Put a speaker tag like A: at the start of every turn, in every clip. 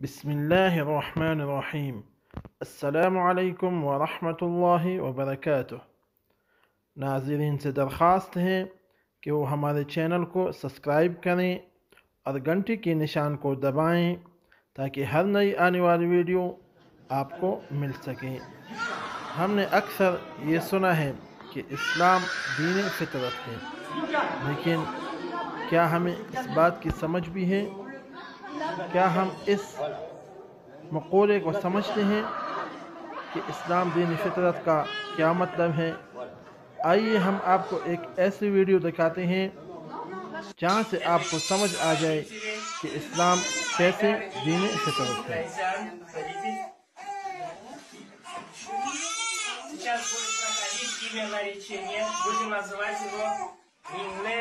A: बिस्मिल्लाहिर्रहमानिर्रहीम। अस्सलामु अलैकुम वरहमतुल्लाहि वबरकातुह। नाज़रीन से दरख्वास्त है कि वो हमारे चैनल को सब्सक्राइब करें और घंटी के निशान को दबाएं ताकि हर नई आने वाली वीडियो आपको मिल सके। हमने अक्सर ये सुना है कि इस्लाम दीन फितरत है, लेकिन क्या हमें इस बात की समझ भी है? क्या हम इस मक़ूले को समझते हैं कि इस्लाम दीन फितरत का क्या मतलब है? आइए हम आपको एक ऐसी वीडियो दिखाते हैं जहाँ से आपको समझ आ जाए कि इस्लाम कैसे दीन फितरत है।
B: Сейчас будет проходить имя наречения. Будем называть его Минне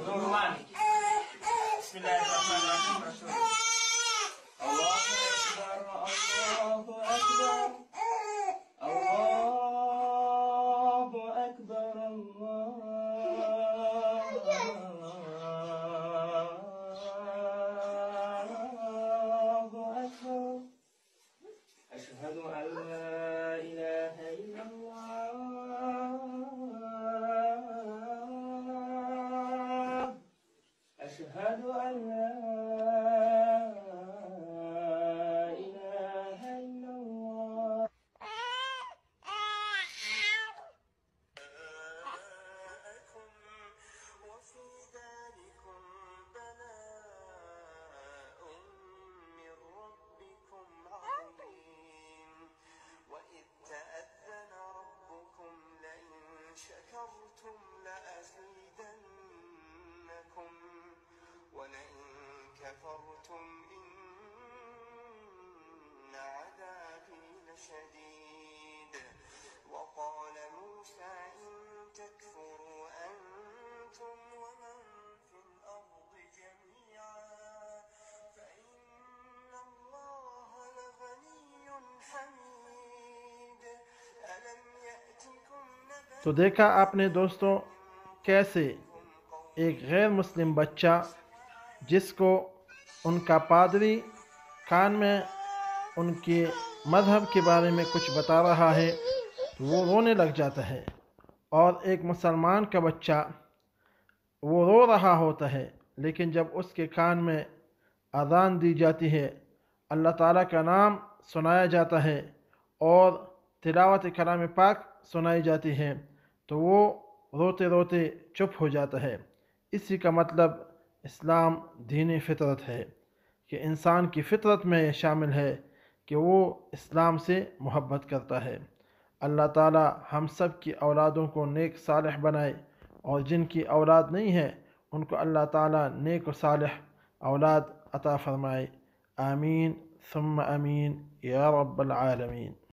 B: Нурлан. Бисмиллахир-рахманир-рахим. Прошу. Аллаху акбар, Аллаху акбар. Аллаху акбар, Аллаху акбар. أشهد أن لا إله إلا الله. أشهد أن لا إله إلا الله. وفي ذلكم بلاء من ربكم عظيم. وإذ تأذن ربكم لئن شكرتم لأزيدنكم ولئن كفرتم إن عذابي لشديد. وقال موسى إن تكفروا أنتم ومن في الأرض جميعا فإن الله لغني حميد. ألم يأتكم نبأ
A: तो देखा आपने दोस्तों कैसे एक गैर मुस्लिम बच्चा जिसको उनका पादरी कान में उनके मज़हब के बारे में कुछ बता रहा है तो वो रोने लग जाता है, और एक मुसलमान का बच्चा वो रो रहा होता है, लेकिन जब उसके कान में अज़ान दी जाती है, अल्लाह ताला का नाम सुनाया जाता है और तिलावत कलाम पाक सुनाई जाती है तो वो रोते रोते चुप हो जाता है। इसी का मतलब इस्लाम दीन फितरत है कि इंसान की फितरत में ये शामिल है कि वो इस्लाम से मोहब्बत करता है। अल्लाह ताला हम सब की औलादों को नेक सालिह बनाए, और जिनकी औलाद नहीं है उनको अल्लाह ताला नेक व सालिह औलाद अता फरमाए। आमीन सुम्मा आमीन या रब्बल आलमीन।